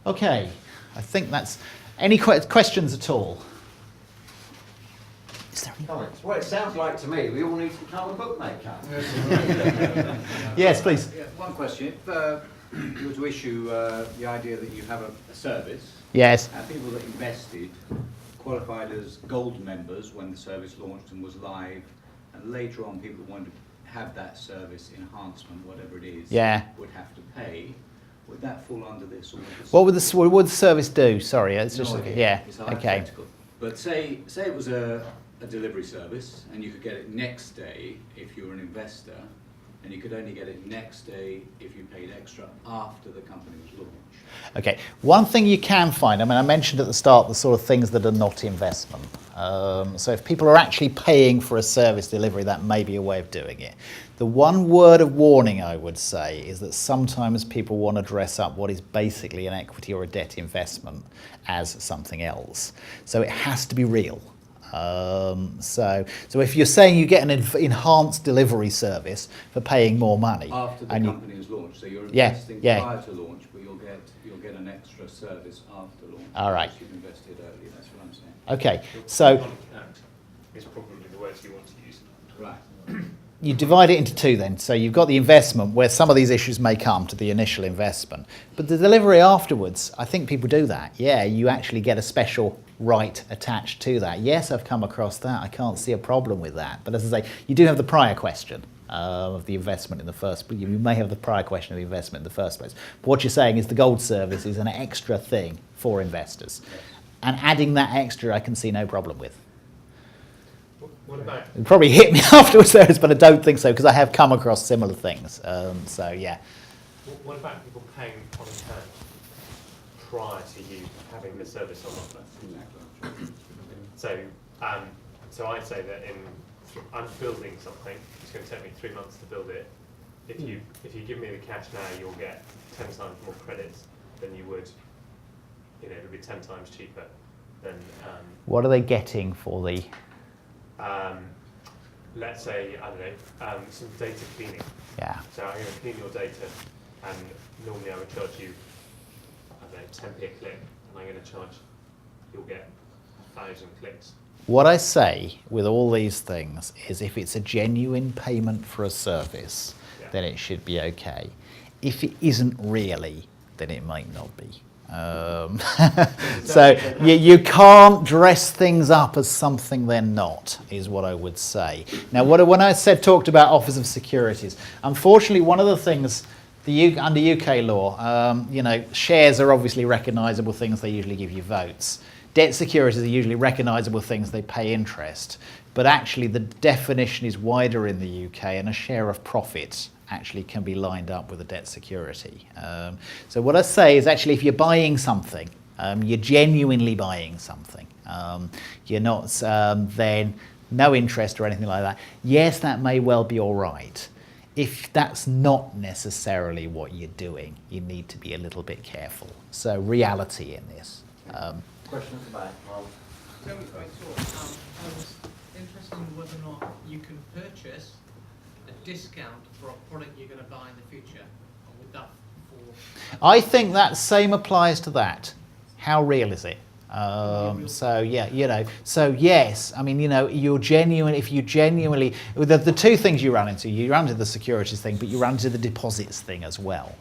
Okay, I think that's... Any questions at all? Is there any comments? Well, it sounds like to me we all need to become a bookmaker. Yes, please. Yeah, one question. If you were to issue the idea that you have a service, Yes. and people that invested qualified as gold members when the service launched and was live, and later on people that wanted to have that service enhancement, whatever it is, would have to pay. Would that fall under this? Or What would the service do? Sorry, it's no just idea. yeah. It's Okay. hypothetical. But say it was a delivery service, and you could get it next day if you were an investor, and you could only get it next day if you paid extra after the company was launched. Okay. One thing you can find. I mean, I mentioned at the start the sort of things that are not investment. So if people are actually paying for a service delivery, that may be a way of doing it. The one word of warning I would say is that sometimes people want to dress up what is basically an equity or a debt investment as something else. So it has to be real. So if you're saying you get an enhanced delivery service for paying more money After the company is launched, so you're Yeah, investing yeah. prior to launch, but you'll get an extra service after launch. All right. Because you've invested early, that's what I'm saying. Okay, so is probably the words you want to use. Right. you divide it into two then. So you've got the investment where some of these issues may come to the initial investment. But the delivery afterwards, I think people do that. Yeah, you actually get a special right attached to that. Yes, I've come across that. I can't see a problem with that. But as I say, you do have the prior question of the investment in the first place. You may have the prior question of the investment in the first place. But what you're saying is the gold service is an extra thing for investors. Yes. And adding that extra, I can see no problem with. What about It'll probably hit me afterwards, but I don't think so because I have come across similar things. So yeah. what about people paying on account prior to you having the service on offer? So so I'd say that I'm building something. It's going to take me 3 months to build it. If you give me the cash now, you'll get 10 times more credits than you would. You know, it'll be 10 times cheaper than. What are they getting for the? Let's say, I don't know, some data cleaning. Yeah. So I'm going to clean your data, and normally I would charge you, I don't know, 10p a click, and I'm going to charge, you'll get 1,000 clicks. What I say with all these things is if it's a genuine payment for a service, then it should be okay. If it isn't really, then it might not be. So you can't dress things up as something they're not, is what I would say. Now, when I talked about offers of securities, unfortunately, one of the things under UK law, shares are obviously recognisable things. They usually give you votes. Debt securities are usually recognisable things. They pay interest. But actually, the definition is wider in the UK, and a share of profit actually can be lined up with a debt security. So what I say is actually if you're buying something, you're genuinely buying something. You're not then no interest or anything like that. Yes, that may well be all right. If that's not necessarily what you're doing, you need to be a little bit careful. So reality in this. Question at the back. Well, I was interested in whether or not you can purchase a discount for a product you're going to buy in the future, or would that fall? I think that same applies to that. How real is it? So yeah, so yes, I mean, you're genuine. If you genuinely, the two things you run into the securities thing, but you run into the deposits thing as well.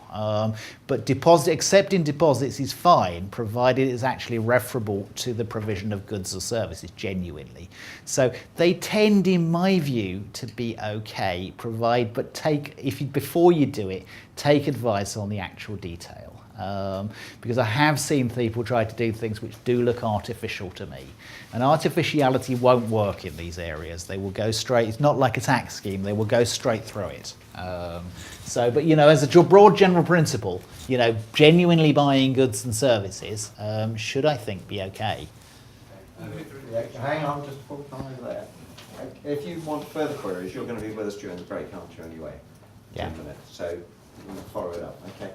But accepting deposits is fine, provided it's actually referable to the provision of goods or services genuinely. So they tend, in my view, to be okay. Before you do it, take advice on the actual detail. Because I have seen people try to do things which do look artificial to me. And artificiality won't work in these areas. They will go straight, it's not like a tax scheme, they will go straight through it. As a broad general principle, genuinely buying goods and services should, I think, be okay. hang on, just before we come over there. If you want further queries, you're going to be with us during the break, aren't you, anyway? Yeah. 2 minutes, so we'll follow it up, okay?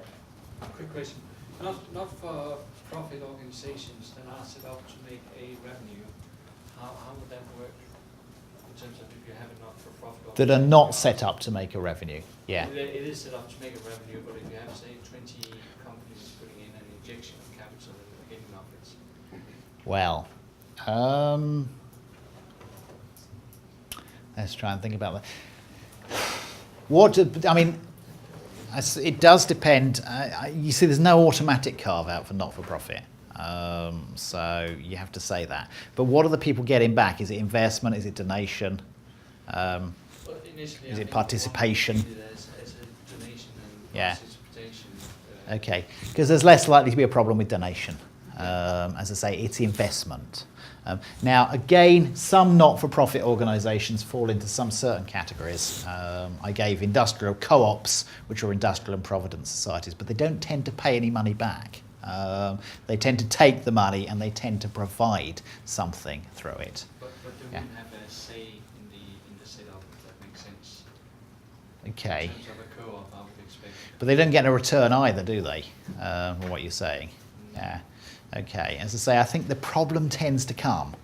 Quick question. Not for profit organisations that are set up to make a revenue. How would that work in terms of if you have a not-for-profit That are not set up to make a revenue. Yeah. It is set up to make a revenue, but if you have, say, 20 companies putting in and it injection of capital in the beginning of it? Well, let's try and think about that. It does depend. You see, there's no automatic carve out for not-for-profit. So you have to say that. But what are the people getting back? Is it investment? Is it donation? Is it participation? As a donation and Yeah. participation. Okay, because there's less likely to be a problem with donation. As I say, it's investment. Now, again, some not-for-profit organisations fall into some certain categories. I gave industrial co-ops, which are industrial and provident societies, but they don't tend to pay any money back. They tend to take the money and they tend to provide something through it. But they Yeah. wouldn't have a say in the setup, if that makes sense. Okay, In terms of a co-op, I would expect. but they don't get a return either, do they, from what you're saying? Yeah. Okay, as I say, I think the problem tends to come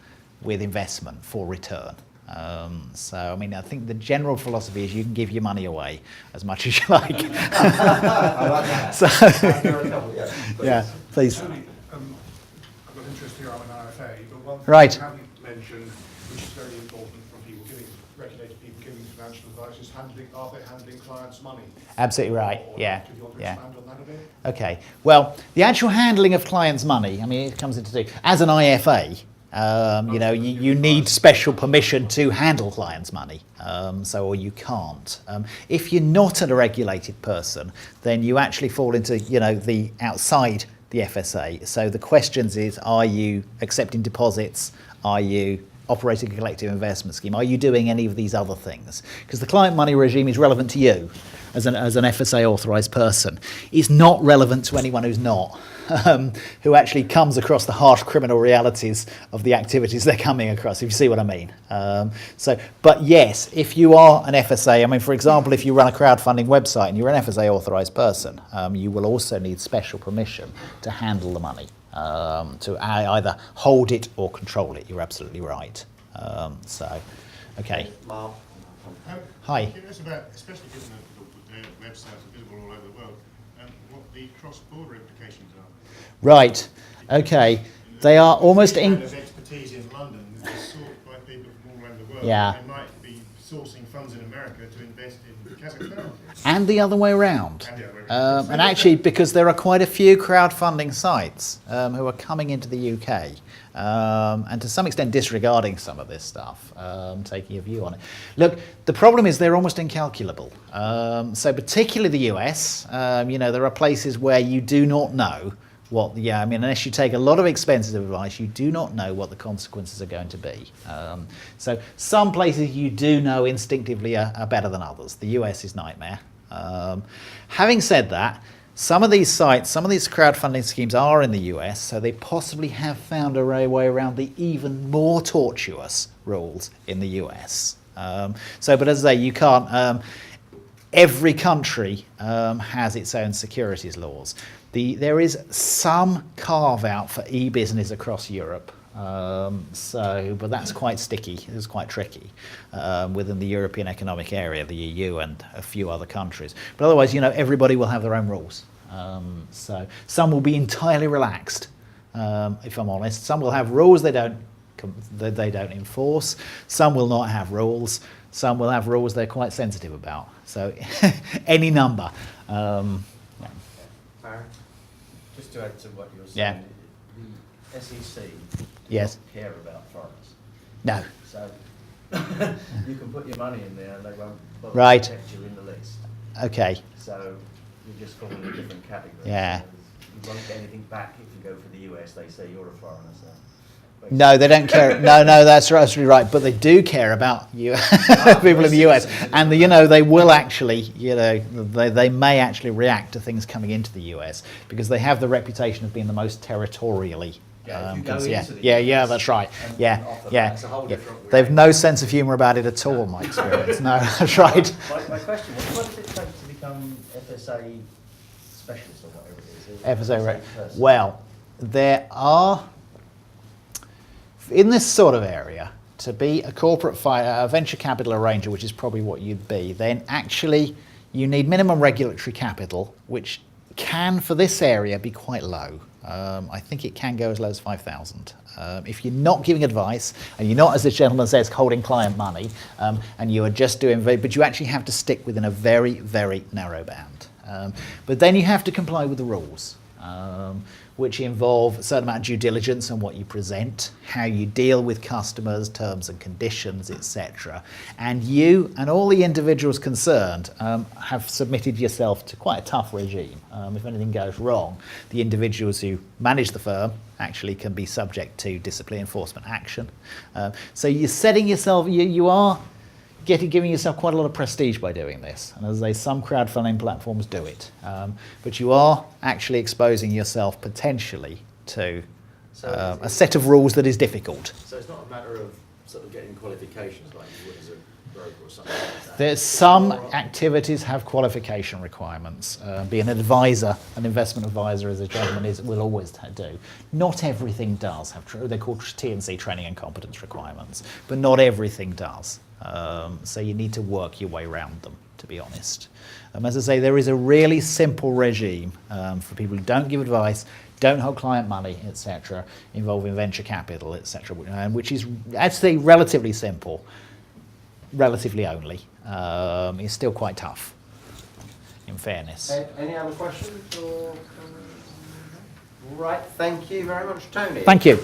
with investment for return. So, I mean, I think the general philosophy is you can give your money away as much as you like. I like that. So, There are a couple, yeah. yeah, please. Tony, I've got interest here, I'm an RFA, but one thing Right. you haven't mentioned, which is very important from people giving, regulated people giving financial advice, is are they handling clients' money? Absolutely right, Or yeah, Do you want to yeah. expand on that a bit? Okay, well, the actual handling of clients' money, I mean, it comes into two. As an IFA, you need special permission to handle clients' money, or you can't. If you're not a regulated person, then you actually fall into, the outside the FSA. So the questions is, are you accepting deposits? Are you operating a collective investment scheme? Are you doing any of these other things? Because the client money regime is relevant to you as an FSA authorised person. It's not relevant to anyone who's not, who actually comes across the harsh criminal realities of the activities they're coming across, if you see what I mean. But yes, if you are an FSA, I mean, for example, if you run a crowdfunding website and you're an FSA authorised person, you will also need special permission to handle the money, to either hold it or control it. You're absolutely right. Okay. Mark? Hi. I'm curious about, especially given that the websites are visible all over the world, what the cross-border implications are. Right. Okay. They are almost Kind in. of expertise in London is sought by people from all over the world. Yeah. They might be sourcing funds in America to invest in Kazakhstan. And the other way around. And the other way around. And actually, because there are quite a few crowdfunding sites who are coming into the UK, and to some extent disregarding some of this stuff, taking a view on it. Look, the problem is they're almost incalculable. So particularly the US, there are places where you do not know unless you take a lot of expensive advice, you do not know what the consequences are going to be. So some places you do know instinctively are better than others. The US is nightmare. Having said that, some of these sites, some of these crowdfunding schemes are in the US, so they possibly have found a way around the even more tortuous rules in the US. But as I say, you can't. Every country has its own securities laws. There is some carve out for e-business across Europe, but that's quite sticky. It's quite tricky within the European Economic Area, the EU, and a few other countries. But otherwise, everybody will have their own rules. So some will be entirely relaxed, if I'm honest. Some will have rules they don't enforce. Some will not have rules. Some will have rules they're quite sensitive about. So any number. Barry, just to add to what you're Yeah. saying, the SEC Yes. don't care about foreigners. No. So you can put your money in there and they won't bother Right. to protect you in the least. Okay. So you just fall in a different category. Yeah. So you won't get anything back if you go for the US. They say you're a foreigner. So No, they don't care. No, that's absolutely right. But they do care about you, people in the US, and they will actually, they may actually react to things coming into the US because they have the reputation of being the most territorially. Yeah, if you go into the yeah, US that's right. and Yeah, offer yeah. that, it's a whole different They've no sense of humour about it at all, in my experience. No, that's right. My question was, what does it take to become FSA specialist or whatever it is? FSA, right. person? Well, there are, in this sort of area, to be a corporate a venture capital arranger, which is probably what you'd be, then actually you need minimum regulatory capital, which can, for this area, be quite low. I think it can go as low as 5,000. If you're not giving advice, and you're not, as this gentleman says, holding client money, and you are just doing, but you actually have to stick within a very, very narrow band. But then you have to comply with the rules, which involve a certain amount of due diligence on what you present, how you deal with customers, terms and conditions, etc. And you and all the individuals concerned have submitted yourself to quite a tough regime. If anything goes wrong, the individuals who manage the firm actually can be subject to disciplinary enforcement action. So you're setting yourself, you are giving yourself quite a lot of prestige by doing this. And as I say, some crowdfunding platforms do it. But you are actually exposing yourself potentially to a set of rules that is difficult. So it's not a matter of sort of getting qualifications like you would as a broker or something like that? There's some activities have qualification requirements. Be an advisor, an investment advisor, as a gentleman will always do. Not everything does have, they're called T&C, training and competence requirements, but not everything does. So you need to work your way around them, to be honest. As I say, there is a really simple regime for people who don't give advice, don't hold client money, etc., involving venture capital, etc., which is actually relatively simple, relatively only. It's still quite tough, in fairness. Any other questions? Or... Right, thank you very much, Tony. Thank you.